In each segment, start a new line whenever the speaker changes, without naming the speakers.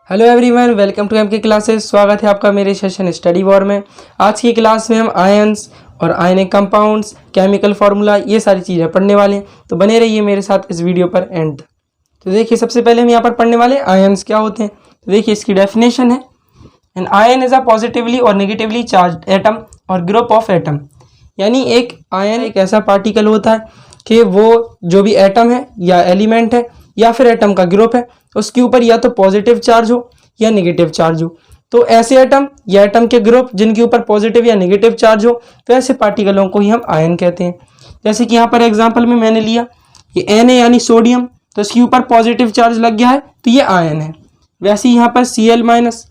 Hello everyone, welcome to MK classes. स्वागत है आपका मेरे सेशन स्टडी वॉर में। आज की क्लास में हम आयंस और आयनिक कंपाउंड्स, केमिकल फार्मूला, ये सारी चीज़ें पढ़ने वाले हैं। तो बने रहिए मेरे साथ इस वीडियो पर एंड तक। तो देखिए, सबसे पहले हम यहाँ पर पढ़ने वाले आयंस क्या होते हैं। तो देखिए, इसकी डेफिनेशन है, an ion is a positively और नेगेटिवली चार्ज एटम और ग्रुप ऑफ एटम। यानी एक आयन एक ऐसा पार्टिकल होता है कि वो जो भी एटम है या एलिमेंट है या फिर एटम का ग्रुप है, उसके ऊपर या तो पॉजिटिव चार्ज हो या नेगेटिव चार्ज हो। तो ऐसे एटम या एटम के ग्रुप जिनके ऊपर पॉजिटिव या नेगेटिव चार्ज हो, तो ऐसे पार्टिकलों को ही हम आयन कहते हैं। जैसे कि यहाँ पर एग्जांपल में मैंने लिया ये Na यानी सोडियम, तो इसके ऊपर पॉजिटिव चार्ज लग गया है तो ये आयन है। वैसे ही यहाँ पर Cl माइनस,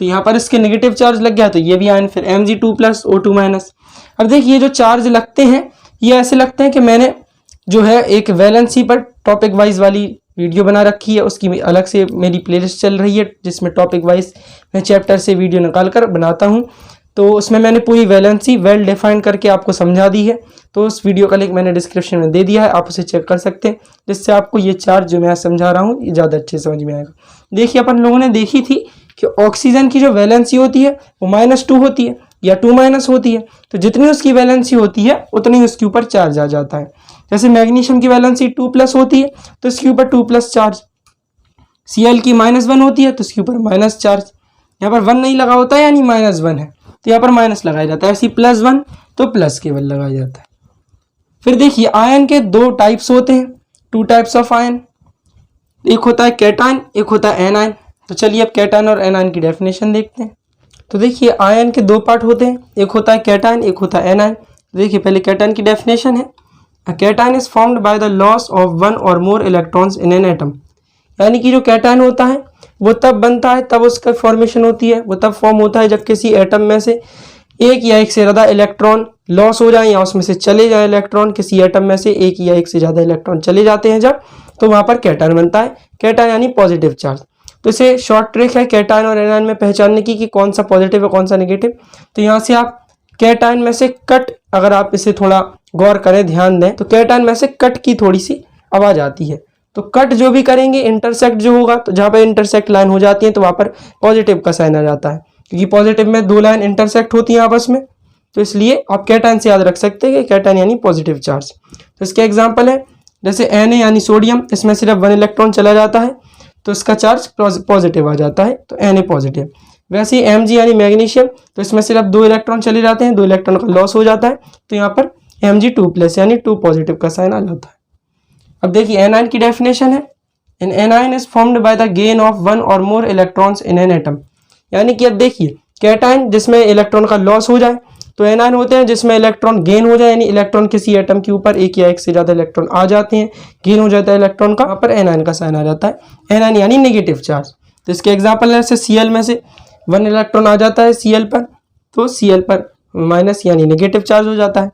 तो यहाँ पर इसके नेगेटिव चार्ज लग गया तो ये भी आयन। फिर Mg2 प्लस O2 माइनस। अब देखिए, जो चार्ज लगते हैं ये ऐसे लगते हैं कि मैंने जो है एक वैलेंसी पर टॉपिक वाइज वाली वीडियो बना रखी है, उसकी अलग से मेरी प्लेलिस्ट चल रही है जिसमें टॉपिक वाइज मैं चैप्टर से वीडियो निकाल कर बनाता हूं। तो उसमें मैंने पूरी वैलेंसी वेल डिफाइन करके आपको समझा दी है। तो उस वीडियो का लिंक मैंने डिस्क्रिप्शन में दे दिया है, आप उसे चेक कर सकते हैं, जिससे आपको ये चार्ज जो मैं समझा रहा हूँ ये ज़्यादा अच्छे समझ में आएगा। देखिए, अपन लोगों ने देखी थी कि ऑक्सीजन की जो वैलेंसी होती है वो -2 होती है या 2- होती है। तो जितनी उसकी वैलेंसी होती है उतनी उसके ऊपर चार्ज आ जाता है। जैसे मैग्नीशियम की वैलेंसी 2+ होती है तो इसके ऊपर 2+ चार्ज। Cl की -1 होती है तो इसके ऊपर माइनस चार्ज। यहाँ पर 1 नहीं लगा होता है यानी -1 है, तो यहाँ पर माइनस लगाया जाता है। ऐसी +1 तो प्लस केवल लगाया जाता है। फिर देखिए, आयन के 2 टाइप्स होते हैं, 2 टाइप्स ऑफ आयन। एक होता है कैटायन, एक होता है एनायन। तो चलिए अब कैटायन और एनायन की डेफिनेशन देखते हैं। तो देखिए, आयन के 2 पार्ट होते हैं, एक होता है कैटायन, एक होता है एनायन। देखिए, पहले कैटायन की डेफिनेशन है, A cation is formed by the loss of one or more electrons in an atom। यानी कि जो कैटायन होता है वो तब बनता है, तब उसका फॉर्मेशन होती है, वो तब फॉर्म होता है जब किसी एटम में से एक या एक से ज़्यादा इलेक्ट्रॉन लॉस हो जाए या उसमें से चले जाए इलेक्ट्रॉन। किसी एटम में से एक या एक से ज़्यादा इलेक्ट्रॉन चले जाते हैं जब, तो वहाँ पर कैटायन बनता है। कैटायन यानी पॉजिटिव चार्ज। तो इसे शॉर्ट ट्रिक है कैटायन और एनायन में पहचानने की कि कौन सा पॉजिटिव है कौन सा नेगेटिव। तो यहाँ से आप कैटायन में से कट, अगर आप इसे थोड़ा गौर करें, ध्यान दें, तो कैटायन में से कट की थोड़ी सी आवाज आती है। तो कट जो भी करेंगे, इंटरसेक्ट जो होगा, तो जहाँ पर इंटरसेक्ट लाइन हो जाती है तो वहाँ पर पॉजिटिव का साइन आ जाता है, क्योंकि पॉजिटिव में 2 लाइन इंटरसेक्ट होती हैं आपस में। तो इसलिए आप कैटायन से याद रख सकते हैं कि कैटायन यानी पॉजिटिव चार्ज। तो इसके एग्जाम्पल है, जैसे Na यानी सोडियम, इसमें सिर्फ 1 इलेक्ट्रॉन चला जाता है तो इसका चार्ज पॉजिटिव आ जाता है, तो Na पॉजिटिव। वैसे ही Mg यानी मैग्नीशियम, तो इसमें सिर्फ 2 इलेक्ट्रॉन चले जाते हैं, 2 इलेक्ट्रॉन का लॉस हो जाता है, तो यहाँ पर Mg2+ यानी 2 पॉजिटिव का साइन आ जाता है। अब देखिए, एनायन की डेफिनेशन है, an anion is formed by the gain of 1 और more electrons in an atom. यानी कि अब देखिए, कैटायन जिसमें इलेक्ट्रॉन का लॉस हो जाए, तो एनायन होते हैं जिसमें इलेक्ट्रॉन गेन हो जाए, यानी इलेक्ट्रॉन किसी एटम के ऊपर एक या एक से ज़्यादा इलेक्ट्रॉन आ जाते हैं, गेन हो जाता है इलेक्ट्रॉन का, वहाँ पर एनायन का साइन आ जाता है। एनायन यानी नेगेटिव चार्ज। तो इसके एग्जाम्पल है, जैसे Cl में से 1 इलेक्ट्रॉन आ जाता है Cl पर, तो Cl पर माइनस यानी नेगेटिव चार्ज हो जाता है।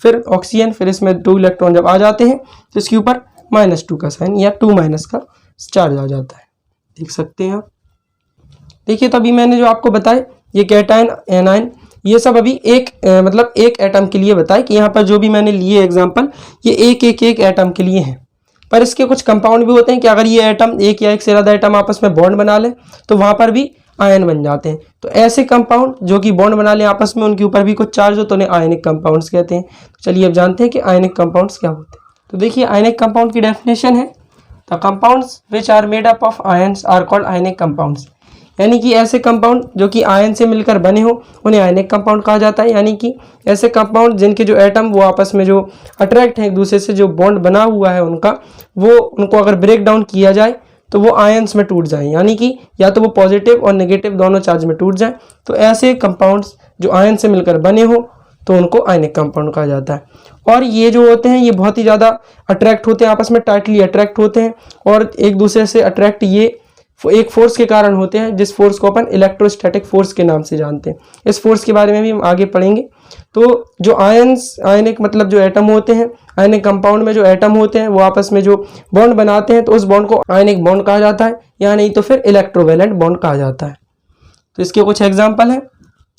फिर ऑक्सीजन, फिर इसमें 2 इलेक्ट्रॉन जब आ जाते हैं तो इसके ऊपर -2 का साइन या 2- का चार्ज आ जाता है। देख सकते हैं आप। देखिए, तो अभी मैंने जो आपको बताया, ये कैटायन एनायन, ये सब अभी एक मतलब एक एटम के लिए बताए कि यहाँ पर जो भी मैंने लिए एग्जाम्पल, ये एक एटम के लिए हैं। पर इसके कुछ कंपाउंड भी होते हैं कि अगर ये एटम एक या एक से ज़्यादा एटम आपस में बॉन्ड बना ले तो वहाँ पर भी आयन बन जाते हैं। तो ऐसे कंपाउंड जो कि बॉन्ड बना ले आपस में, उनके ऊपर भी कुछ चार्ज हो, तो उन्हें आयनिक कंपाउंड्स कहते हैं। तो चलिए अब जानते हैं कि आयनिक कंपाउंड्स क्या होते हैं। तो देखिए, आयनिक कंपाउंड की डेफिनेशन है, the compounds which are made up of ions are called ionic compounds. यानी कि ऐसे कंपाउंड जो कि आयन से मिलकर बने हो उन्हें आयनिक कंपाउंड कहा जाता है। यानी कि ऐसे कंपाउंड जिनके जो एटम वो आपस में जो अट्रैक्ट हैं एक दूसरे से, जो बॉन्ड बना हुआ है उनका, वो उनको अगर ब्रेक डाउन किया जाए तो वो आयंस में टूट जाएं, यानी कि या तो वो पॉजिटिव और नेगेटिव दोनों चार्ज में टूट जाएं। तो ऐसे कंपाउंड्स जो आयन से मिलकर बने हो तो उनको आयनिक कंपाउंड कहा जाता है। और ये जो होते हैं ये बहुत ही ज़्यादा अट्रैक्ट होते हैं, आपस में टाइटली अट्रैक्ट होते हैं और एक दूसरे से अट्रैक्ट ये एक फोर्स के कारण होते हैं, जिस फोर्स को अपन इलेक्ट्रोस्टैटिक फोर्स के नाम से जानते हैं। इस फोर्स के बारे में भी हम आगे पढ़ेंगे। तो जो आयनिक मतलब जो एटम होते हैं, आयनिक कंपाउंड में जो एटम होते हैं वो आपस में जो बॉन्ड बनाते हैं तो उस बॉन्ड को आयनिक बॉन्ड कहा जाता है, या नहीं तो फिर इलेक्ट्रोवैलेंट बॉन्ड कहा जाता है। तो इसके कुछ एग्जाम्पल हैं,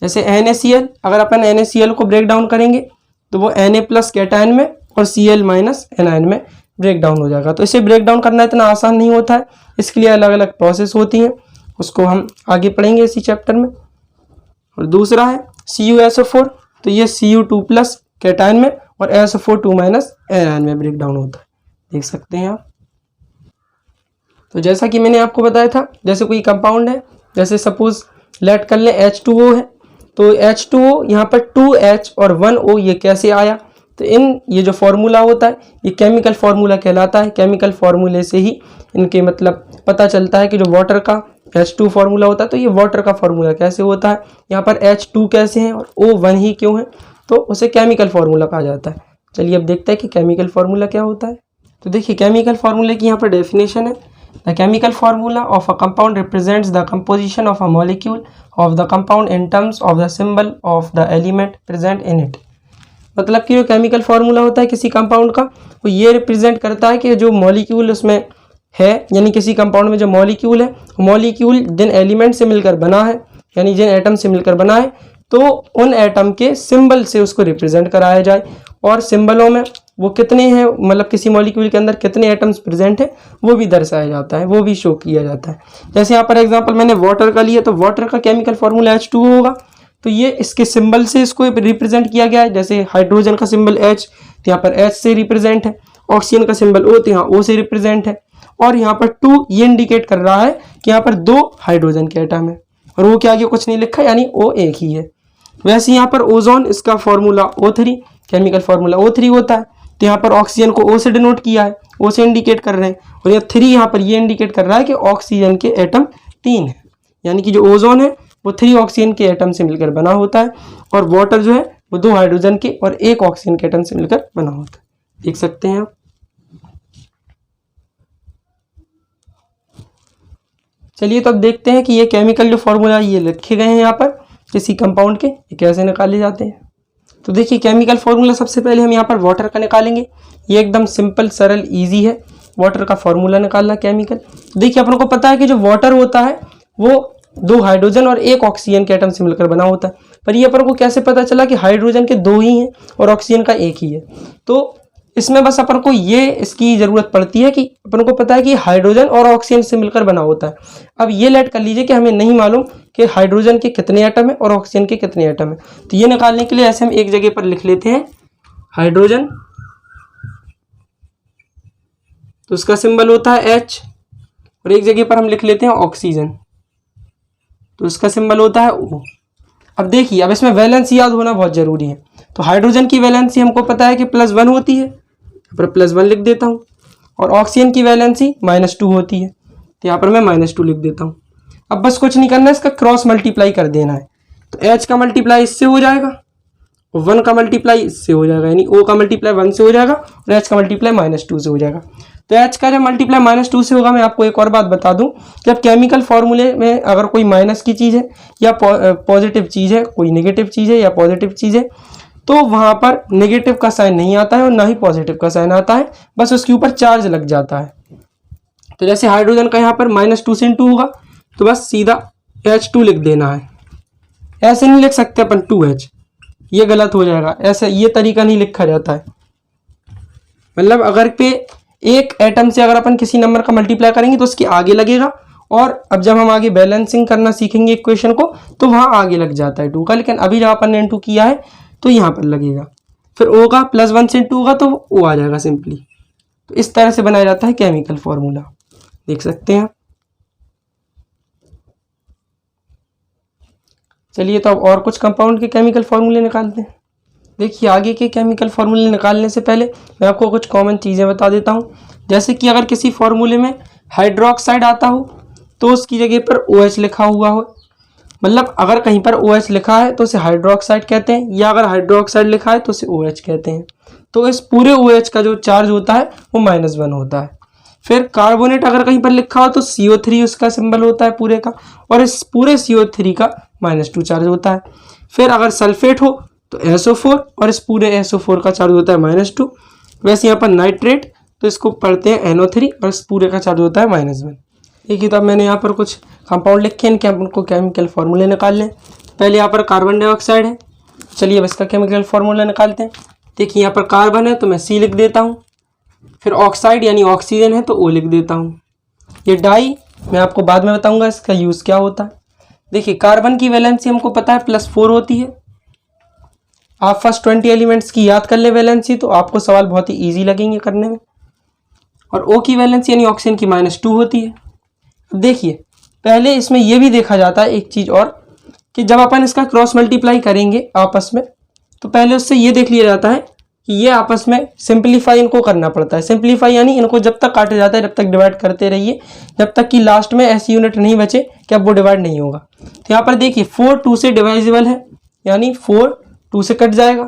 जैसे NaCl। अगर अपन NaCl को ब्रेक डाउन करेंगे तो वो Na+ कैटायन में और Cl- एनायन में ब्रेक डाउन हो जाएगा। तो इसे ब्रेक डाउन करना इतना आसान नहीं होता है, इसके लिए अलग अलग प्रोसेस होती हैं। उसको हम आगे पढ़ेंगे इसी चैप्टर में। और दूसरा है CuSO4, तो ये Cu2+ कैटायन में और SO4 2- एनायन में ब्रेक डाउन होता है, देख सकते हैं आप। तो जैसा कि मैंने आपको बताया था, जैसे कोई कंपाउंड है, जैसे सपोज लेट कर लें H2O है, तो H2O यहाँ पर 2H और 1O ये कैसे आया, तो ये जो फॉर्मूला होता है ये केमिकल फार्मूला कहलाता है। केमिकल फार्मूले से ही इनके मतलब पता चलता है कि जो वाटर का H2 फार्मूला होता है, तो ये वाटर का फार्मूला कैसे होता है, यहाँ पर H2 कैसे हैं और O1 ही क्यों है, तो उसे केमिकल फार्मूला कहा जाता है। चलिए अब देखते हैं कि केमिकल फार्मूला क्या होता है। तो देखिए केमिकल फार्मूले की यहाँ पर डेफिनेशन है, the chemical formula of a compound represents the composition of a molecule of the compound in terms of the symbol of the element present in it. मतलब कि जो केमिकल फार्मूला होता है किसी कंपाउंड का, वो ये रिप्रेजेंट करता है कि जो मॉलिक्यूल उसमें है, यानी किसी कंपाउंड में जो मॉलिक्यूल है, मॉलिक्यूल जिन एलिमेंट से मिलकर बना है, यानी जिन एटम से मिलकर बना है, तो उन एटम के सिंबल से उसको रिप्रेजेंट कराया जाए। और सिंबलों में वो कितने हैं, मतलब किसी मॉलिक्यूल के अंदर कितने एटम्स प्रेजेंट है वो भी दर्शाया जाता है, वो भी शो किया जाता है। जैसे यहाँ पर एग्जांपल मैंने वाटर का लिया, तो वाटर का केमिकल फार्मूला H2O होगा, तो ये इसके सिंबल से इसको रिप्रेजेंट किया गया है। जैसे हाइड्रोजन का सिंबल H, तो यहाँ पर H से रिप्रेजेंट है, ऑक्सीजन का सिंबल O, तो यहाँ O से रिप्रेजेंट है, और यहाँ पर 2 ये इंडिकेट कर रहा है कि यहाँ पर 2 हाइड्रोजन के एटम है, और वो के आगे कुछ नहीं लिखा, यानी O एक ही है। वैसे यहाँ पर ओजोन, इसका formula O3, chemical formula O3 होता है, तो यहाँ पर ऑक्सीजन को O से डिनोट किया है, O से इंडिकेट कर रहे हैं, और यह 3 यहाँ पर ये इंडिकेट कर रहा है कि ऑक्सीजन के एटम 3 है, यानी कि जो ओजोन है वो 3 ऑक्सीजन के एटम से मिलकर बना होता है, और वाटर जो है वो 2 हाइड्रोजन के और 1 ऑक्सीजन के एटम से मिलकर बना होता है, देख सकते हैं आप। चलिए तो अब देखते हैं कि ये केमिकल जो फॉर्मूला ये लिखे गए हैं यहाँ पर किसी कंपाउंड के, ये कैसे निकाले जाते हैं। तो देखिए केमिकल फार्मूला सबसे पहले हम यहाँ पर वाटर का निकालेंगे, ये एकदम सिंपल सरल इजी है वाटर का फार्मूला निकालना केमिकल। तो देखिए अपन को पता है कि जो वाटर होता है वो 2 हाइड्रोजन और 1 ऑक्सीजन के एटम से मिलकर बना होता है, पर ये अपन को कैसे पता चला कि हाइड्रोजन के 2 ही हैं और ऑक्सीजन का 1 ही है। तो इसमें बस अपन को ये इसकी ज़रूरत पड़ती है कि अपन को पता है कि हाइड्रोजन और ऑक्सीजन से मिलकर बना होता है। अब ये लेट कर लीजिए कि हमें नहीं मालूम कि हाइड्रोजन के कितने एटम है और ऑक्सीजन के कितने एटम है, तो ये निकालने के लिए ऐसे हम एक जगह पर लिख लेते हैं हाइड्रोजन, तो उसका सिंबल होता है H, और एक जगह पर हम लिख लेते हैं ऑक्सीजन, तो उसका सिंबल होता है O। अब देखिए, अब इसमें वैलेंसी याद होना बहुत जरूरी है। तो हाइड्रोजन की वैलेंसी हमको पता है कि +1 होती है, पर +1 लिख देता हूँ, और ऑक्सीजन की वैलेंसी -2 होती है, तो यहाँ पर मैं -2 लिख देता हूँ। अब बस कुछ नहीं करना है, इसका क्रॉस मल्टीप्लाई कर देना है, तो H का मल्टीप्लाई इससे हो जाएगा और 1 का मल्टीप्लाई इससे हो जाएगा, यानी O का मल्टीप्लाई 1 से हो जाएगा और H का मल्टीप्लाई -2 से हो जाएगा। तो H का जब मल्टीप्लाई -2 से होगा, मैं आपको एक और बात बता दूं, जब केमिकल फॉर्मूले में अगर कोई माइनस की चीज़ है या पॉजिटिव चीज़ है, कोई नेगेटिव चीज़ है या पॉजिटिव चीज़ है, तो वहाँ पर नेगेटिव का साइन नहीं आता है और ना ही पॉजिटिव का साइन आता है, बस उसके ऊपर चार्ज लग जाता है। तो जैसे हाइड्रोजन का यहाँ पर -2 से 2 होगा, तो बस सीधा H2 लिख देना है, ऐसे नहीं लिख सकते अपन 2H, ये गलत हो जाएगा, ऐसे ये तरीका नहीं लिखा जाता है। मतलब अगर पे एक एटम से अगर अपन किसी नंबर का मल्टीप्लाई करेंगे तो उसके आगे लगेगा, और अब जब हम आगे बैलेंसिंग करना सीखेंगे इक्वेशन को तो वहाँ आगे लग जाता है 2 का, लेकिन अभी जब अपन ने इनटू किया है तो यहाँ पर लगेगा, फिर O का +1 से 2 होगा तो O आ जाएगा सिंपली। तो इस तरह से बनाया जाता है केमिकल फॉर्मूला, देख सकते हैं। चलिए तो अब और कुछ कंपाउंड के केमिकल फार्मूले निकालते हैं। देखिए आगे के केमिकल फार्मूले निकालने से पहले मैं आपको कुछ कॉमन चीज़ें बता देता हूँ। जैसे कि अगर किसी फार्मूले में हाइड्रोक्साइड आता हो तो उसकी जगह पर OH लिखा हुआ हो, मतलब अगर कहीं पर OH लिखा है तो उसे हाइड्रोक्साइड कहते हैं, या अगर हाइड्रोक्साइड लिखा है तो उसे OH कहते हैं। तो इस पूरे OH का जो चार्ज होता है वो -1 होता है। फिर कार्बोनेट अगर कहीं पर लिखा हो तो CO3 उसका सिंबल होता है पूरे का, और इस पूरे CO3 का -2 चार्ज होता है। फिर अगर सल्फेट हो तो SO4, और इस पूरे SO4 का चार्ज होता है -2। वैसे यहाँ पर नाइट्रेट, तो इसको पढ़ते हैं NO3, और इस पूरे का चार्ज होता है -1। देखिए तो अब मैंने यहाँ पर कुछ कंपाउंड लिखे हैं, इनके उनको केमिकल फार्मूले निकाल लें। पहले यहाँ पर कार्बन डाइऑक्साइड है, चलिए अब इसका केमिकल फार्मूला निकालते हैं। देखिए यहाँ पर कार्बन है तो मैं C लिख देता हूँ, फिर ऑक्साइड यानी ऑक्सीजन है तो O लिख देता हूँ। ये डाई मैं आपको बाद में बताऊंगा इसका यूज़ क्या होता है। देखिए कार्बन की वैलेंसी हमको पता है +4 होती है। आप फर्स्ट 20 एलिमेंट्स की याद कर ले वैलेंसी, तो आपको सवाल बहुत ही ईजी लगेंगे करने में। और O की वैलेंसी यानी ऑक्सीजन की -2 होती है। अब देखिए पहले इसमें यह भी देखा जाता है एक चीज़ और, कि जब अपन इसका क्रॉस मल्टीप्लाई करेंगे आपस में, तो पहले उससे ये देख लिया जाता है कि ये आपस में सिंप्लीफाई इनको करना पड़ता है। सिंप्लीफाई यानी इनको जब तक काटा जाता है जब तक डिवाइड करते रहिए, जब तक कि लास्ट में ऐसी यूनिट नहीं बचे कि अब वो डिवाइड नहीं होगा। तो यहाँ पर देखिए 4 2 से डिवाइजिबल है, यानी 4 2 से कट जाएगा।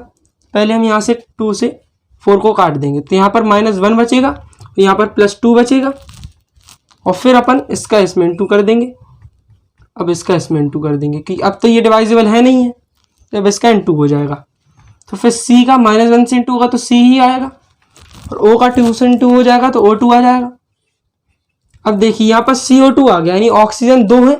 पहले हम यहाँ से 2 से 4 को काट देंगे, तो यहाँ पर -1 बचेगा, तो यहाँ पर +2 बचेगा, और फिर अपन इसका इसमें इंटू कर देंगे। अब इसका इसमें इंटू कर देंगे कि अब तो ये डिवाइजिबल है नहीं है, तो अब इसका इंटू हो जाएगा। तो फिर C का -1 से इंटू होगा तो C ही आएगा, और O का 2 से इंटू हो जाएगा तो O2 आ जाएगा। अब देखिए यहाँ पर CO2 आ गया, यानी ऑक्सीजन 2 है,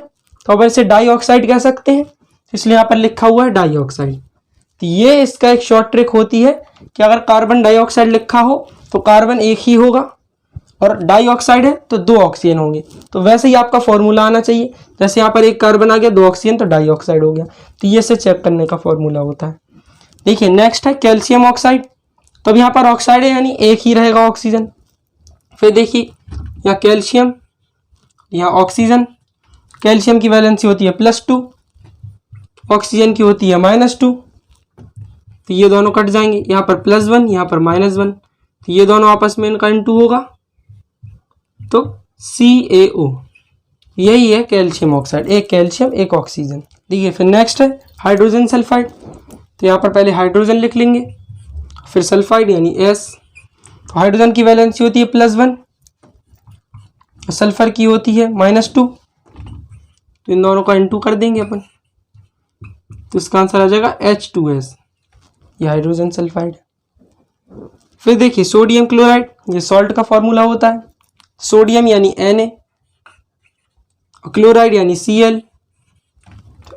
तो अब इसे डाइऑक्साइड कह सकते हैं, इसलिए यहाँ पर लिखा हुआ है डाइऑक्साइड। तो ये इसका एक शॉर्ट ट्रिक होती है कि अगर कार्बन डाइऑक्साइड लिखा हो तो कार्बन एक ही होगा, और डाइऑक्साइड है तो 2 ऑक्सीजन होंगे। तो वैसे ही आपका फॉर्मूला आना चाहिए, जैसे यहाँ पर एक कार्बन आ गया 2 ऑक्सीजन तो डाइऑक्साइड हो गया। तो ये से चेक करने का फॉर्मूला होता है। देखिए नेक्स्ट है कैल्शियम ऑक्साइड। तो अब यहाँ पर ऑक्साइड है यानी एक ही रहेगा ऑक्सीजन। फिर देखिए यहाँ कैल्शियम, यहाँ ऑक्सीजन। कैल्शियम की वैलेंसी होती है +2, ऑक्सीजन की होती है -2, तो ये दोनों कट जाएंगे। यहाँ पर +1, यहाँ पर -1, तो ये दोनों आपस में इनका इंटू होगा, तो CaO, यही है कैल्शियम ऑक्साइड, एक कैल्शियम एक ऑक्सीजन। देखिए फिर नेक्स्ट है हाइड्रोजन सल्फाइड। तो यहाँ पर पहले हाइड्रोजन लिख लेंगे, फिर सल्फाइड यानी S। तो हाइड्रोजन की वैलेंसी होती है +1, सल्फर की होती है -2, तो इन दोनों का इंटू कर देंगे अपन, तो इसका आंसर आ जाएगा H2S, ये हाइड्रोजन सल्फाइड। फिर देखिए सोडियम क्लोराइड, ये सॉल्ट का फॉर्मूला होता है। सोडियम यानी Na, और क्लोराइड यानी Cl।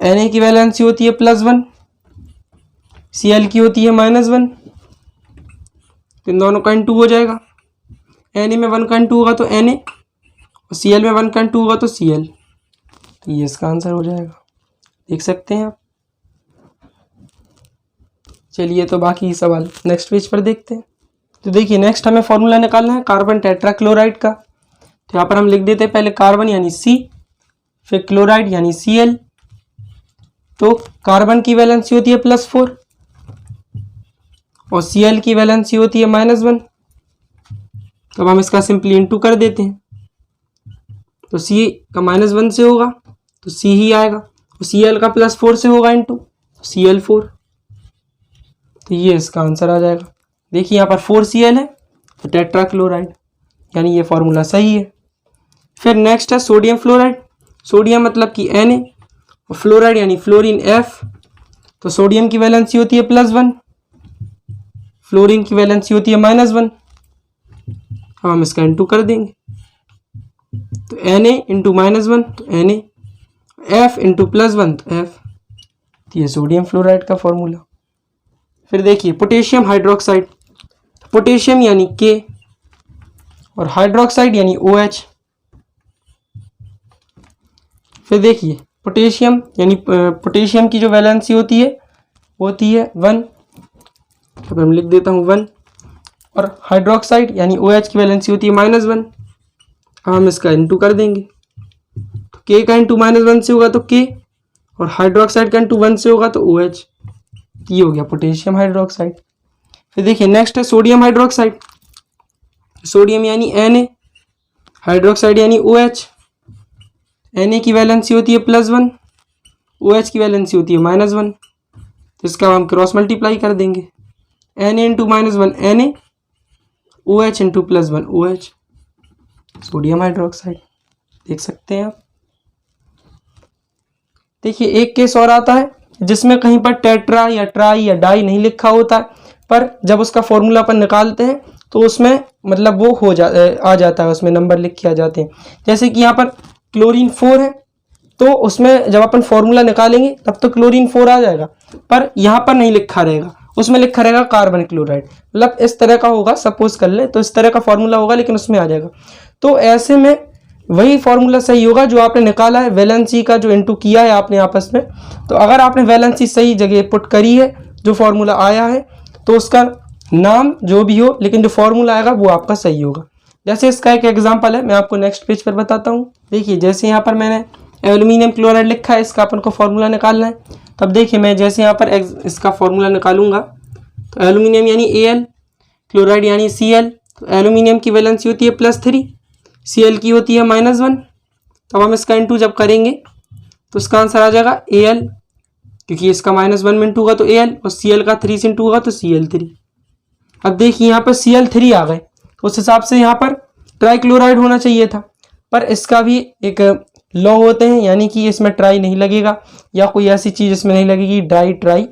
Na की वैलेंसी होती है +1, Cl की होती है -1, तो इन दोनों का इंटू हो जाएगा। Na में 1 का इंटू होगा तो Na, और Cl में 1 का इंटू होगा तो Cl, तो ये इसका आंसर हो जाएगा, देख सकते हैं आप। चलिए तो बाकी सवाल नेक्स्ट पेज पर देखते हैं। तो देखिए नेक्स्ट हमें फॉर्मूला निकालना है कार्बन टेट्राक्लोराइड का। तो यहाँ पर हम लिख देते हैं पहले कार्बन यानी C, फिर क्लोराइड यानी Cl। तो कार्बन की वैलेंसी होती है +4, और Cl की वैलेंसी होती है -1। तो अब हम इसका सिंपली इंटू कर देते हैं, तो C का -1 से होगा तो C ही आएगा, और Cl का +4 से होगा इंटू, तो Cl4, तो ये इसका आंसर आ जाएगा। देखिए यहाँ पर 4Cl है तो टेट्राक्लोराइड, यानी ये फॉर्मूला सही है। फिर नेक्स्ट है सोडियम फ्लोराइड। सोडियम मतलब कि Na, और फ्लोराइड यानी फ्लोरीन F। तो सोडियम की वैलेंसी होती है +1, फ्लोरीन की वैलेंसी होती है -1। अब हम इसका इंटू कर देंगे, तो Na इंटू -1 तो Na, F इंटू +1 तो F, तो ये सोडियम फ्लोराइड का फॉर्मूला। फिर देखिए पोटेशियम हाइड्रोक्साइड। पोटेशियम यानी K, और हाइड्रोक्साइड यानी OH। फिर देखिए पोटेशियम यानी पोटेशियम की जो वैलेंसी होती है 1, तो मैं लिख देता हूँ 1, और हाइड्रोक्साइड यानी OH की वैलेंसी होती है -1। अब हम इसका इंटू कर देंगे, तो K का इंटू -1 से होगा तो K, और हाइड्रोक्साइड का इंटू 1 से होगा तो OH, ये हो गया पोटेशियम हाइड्रोक्साइड। फिर देखिए नेक्स्ट है सोडियम हाइड्रोक्साइड। सोडियम यानी Na, हाइड्रोक्साइड यानी OH। Na की वैलेंसी होती है +1, OH की वैलेंसी होती है -1, तो इसका हम क्रॉस मल्टीप्लाई कर देंगे, Na into -1 Na, OH into +1 OH, sodium hydroxide, देख सकते हैं आप। देखिए एक केस और आता है जिसमें कहीं पर टेट्रा या ट्राई या डाई नहीं लिखा होता, पर जब उसका फॉर्मूला अपन निकालते हैं तो उसमें मतलब वो आ जाता है, उसमें नंबर लिखे आ जाते हैं। जैसे कि यहाँ पर क्लोरीन 4 है, तो उसमें जब अपन फॉर्मूला निकालेंगे तब तो क्लोरीन 4 आ जाएगा, पर यहाँ पर नहीं लिखा रहेगा, उसमें लिखा रहेगा कार्बन क्लोराइड। मतलब इस तरह का होगा, सपोज कर ले तो इस तरह का फॉर्मूला होगा, लेकिन उसमें आ जाएगा। तो ऐसे में वही फॉर्मूला सही होगा जो आपने निकाला है वैलेंसी का, जो इनटू किया है आपने आपस में। तो अगर आपने वैलेंसी सही जगह पुट करी है, जो फॉर्मूला आया है, तो उसका नाम जो भी हो, लेकिन जो फॉर्मूला आएगा वो आपका सही होगा। जैसे इसका एक एग्जांपल है, मैं आपको नेक्स्ट पेज पर बताता हूँ। देखिए जैसे यहाँ पर मैंने एल्यूमिनियम क्लोराइड लिखा है, इसका अपन को फॉर्मूला निकालना है। तब देखिए मैं जैसे यहाँ पर इसका फॉर्मूला निकालूंगा, तो एल्यूमिनियम यानी Al, क्लोराइड यानी Cl। तो एल्यूमिनियम की वैलेंसी होती है +3, Cl की होती है -1। तब हम इसका इंटू जब करेंगे तो इसका आंसर आ जाएगा Al, क्योंकि इसका -1 में इंटू होगा तो Al, और Cl का 3 से इंटू होगा तो Cl3। अब देखिए यहाँ पर Cl3 आ गए, उस हिसाब से यहाँ पर ट्राईक्लोराइड होना चाहिए था, पर इसका भी एक लॉ होते हैं, यानी कि इसमें ट्राई नहीं लगेगा या कोई ऐसी चीज़ इसमें नहीं लगेगी डाई ट्राई।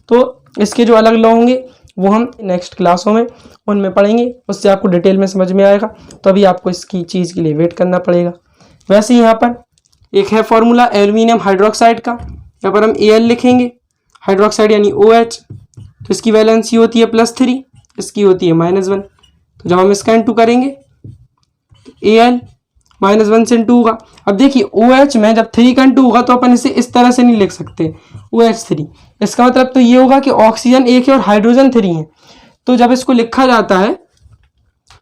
तो इसके जो अलग लॉ होंगे वो हम नेक्स्ट क्लासों में उनमें पढ़ेंगे, उससे आपको डिटेल में समझ में आएगा। तो अभी आपको इसकी चीज़ के लिए वेट करना पड़ेगा। वैसे यहाँ पर एक है फॉर्मूला एल्यूमिनियम हाइड्रोक्साइड का, यहाँ पर हम Al लिखेंगे, हाइड्रोक्साइड यानी OH। तो इसकी वैलेंसी होती है +3, इसकी होती है -1। तो जब हम इसका इंटू करेंगे तो Al -1 से इंटू होगा। अब देखिए OH में जब 3 का इंटू होगा तो अपन इसे इस तरह से नहीं लिख सकते OH3। इसका मतलब तो ये होगा कि ऑक्सीजन 1 है और हाइड्रोजन 3 है। तो जब इसको लिखा जाता है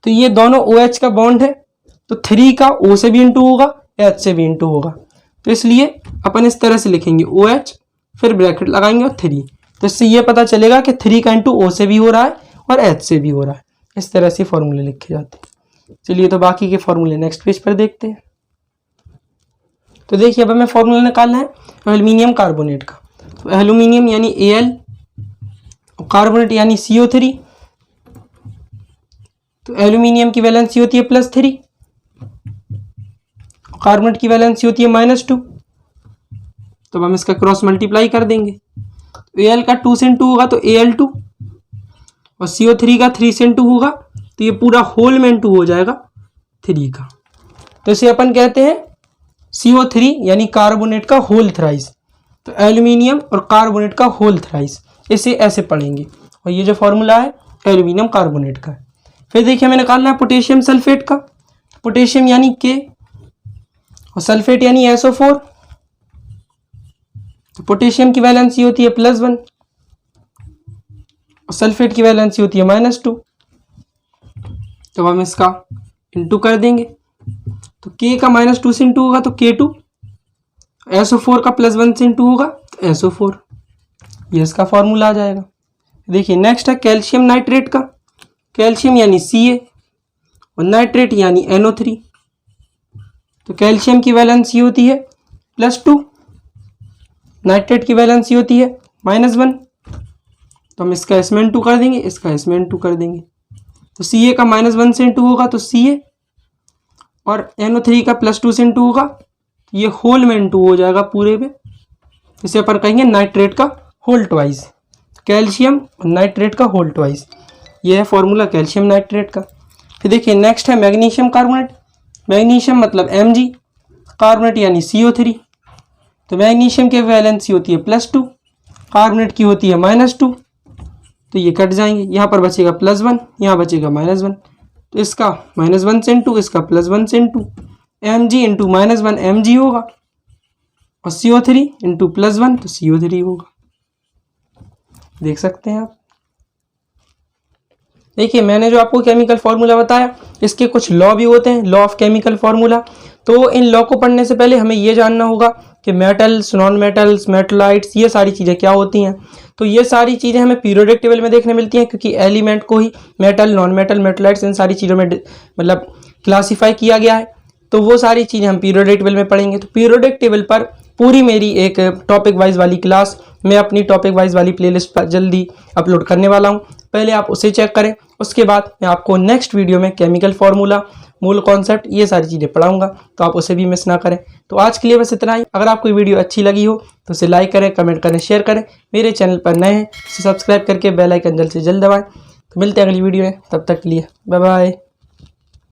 तो ये दोनों OH का बॉन्ड है, तो 3 का O से भी इंटू होगा, H से भी इंटू होगा। तो इसलिए अपन इस तरह से लिखेंगे OH, फिर ब्रैकेट लगाएंगे और 3। तो इससे ये पता चलेगा कि 3 का इंटू O से भी हो रहा है और H से भी हो रहा है। इस तरह से फॉर्मूले लिखे जाते हैं। चलिए तो बाकी के फॉर्मूले नेक्स्ट पेज पर देखते हैं। तो देखिए अब हमें फॉर्मूला निकालना है एल्यूमिनियम कार्बोनेट का। तो एल्यूमिनियम यानी Al और कार्बोनेट यानी CO3। तो एल्यूमिनियम की वैलेंसी होती है +3, कार्बोनेट की वैलेंसी होती है -2। तो हम इसका क्रॉस मल्टीप्लाई कर देंगे। तो Al का 2 से इंटू होगा तो Al2, और CO3 का 3 से इंटू होगा तो ये पूरा होल में इंटू हो जाएगा 3 का। तो इसे अपन कहते हैं CO3 यानी कार्बोनेट का होल थ्राइस। तो एल्यूमिनियम और कार्बोनेट का होल थ्राइस, इसे ऐसे पढ़ेंगे। और ये जो फॉर्मूला है एल्यूमिनियम कार्बोनेट का है। फिर देखिए हमें निकालना है पोटेशियम सल्फेट का। पोटेशियम यानी K और सल्फेट यानी SO4। तो पोटेशियम की वैलेंसी होती है +1 और सल्फेट की वैलेंसी होती है -2। तो हम इसका इंटू कर देंगे। तो K का -2 से इंटू होगा तो K2, SO4 का +1 से इंटू होगा तो SO4। ये इसका फॉर्मूला आ जाएगा। देखिए नेक्स्ट है कैल्शियम नाइट्रेट का। कैल्शियम यानी Ca और नाइट्रेट यानी NO3। तो कैल्शियम की वैलेंसी होती है +2, नाइट्रेट की वैलेंसी होती है -1। तो हम इसका इसमें इंटू कर देंगे, इसका इसमें इंटू कर देंगे। तो Ca का -1 से इंटू होगा तो Ca, और NO3 का +2 से इंटू होगा तो ये होल में इंटू हो जाएगा पूरे में। इसे अपन कहेंगे नाइट्रेट का होल ट्वाइस, कैल्शियम और नाइट्रेट का होल ट्वाइस। ये है फॉर्मूला कैल्शियम नाइट्रेट का। फिर देखिए नेक्स्ट है मैग्नीशियम कार्बोनेट। मैग्नीशियम मतलब Mg, कार्बोनेट यानी CO3। तो मैग्नीशियम की वैलेंसी होती है +2, कार्बोनेट की होती है -2। तो ये कट जाएंगे, यहाँ पर बचेगा +1, यहाँ बचेगा -1। तो इसका -1 से इंटू, इसका +1 से इंटू, Mg इंटू -1 Mg होगा, और CO3 इंटू +1 तो CO3 होगा। देख सकते हैं आप। देखिए मैंने जो आपको केमिकल फार्मूला बताया, इसके कुछ लॉ भी होते हैं, लॉ ऑफ केमिकल फार्मूला। तो इन लॉ को पढ़ने से पहले हमें ये जानना होगा कि मेटल्स, नॉन मेटल्स, मेटलाइट्स, ये सारी चीज़ें क्या होती हैं। तो ये सारी चीज़ें हमें पीरियोडिक टेबल में देखने मिलती हैं, क्योंकि एलिमेंट को ही मेटल, नॉन मेटल, मेटलाइट्स इन सारी चीज़ों में मतलब क्लासीफाई किया गया है। तो वो सारी चीज़ें हम पीरियोडिक टेबल में पढ़ेंगे। तो पीरियोडिक टेबल पर पूरी मेरी एक टॉपिक वाइज वाली क्लास मैं अपनी टॉपिक वाइज वाली प्लेलिस्ट पर जल्दी अपलोड करने वाला हूं। पहले आप उसे चेक करें, उसके बाद मैं आपको नेक्स्ट वीडियो में केमिकल फार्मूला, मूल कॉन्सेप्ट, ये सारी चीज़ें पढ़ाऊंगा, तो आप उसे भी मिस ना करें। तो आज के लिए बस इतना ही। अगर आपको वीडियो अच्छी लगी हो तो उसे लाइक करें, कमेंट करें, शेयर करें। मेरे चैनल पर नए हैं, इसे सब्सक्राइब करके बेल आइकन जल्द से जल्द दबाएं। तो मिलते हैं अगली वीडियो में, तब तक के लिए बाय बाय।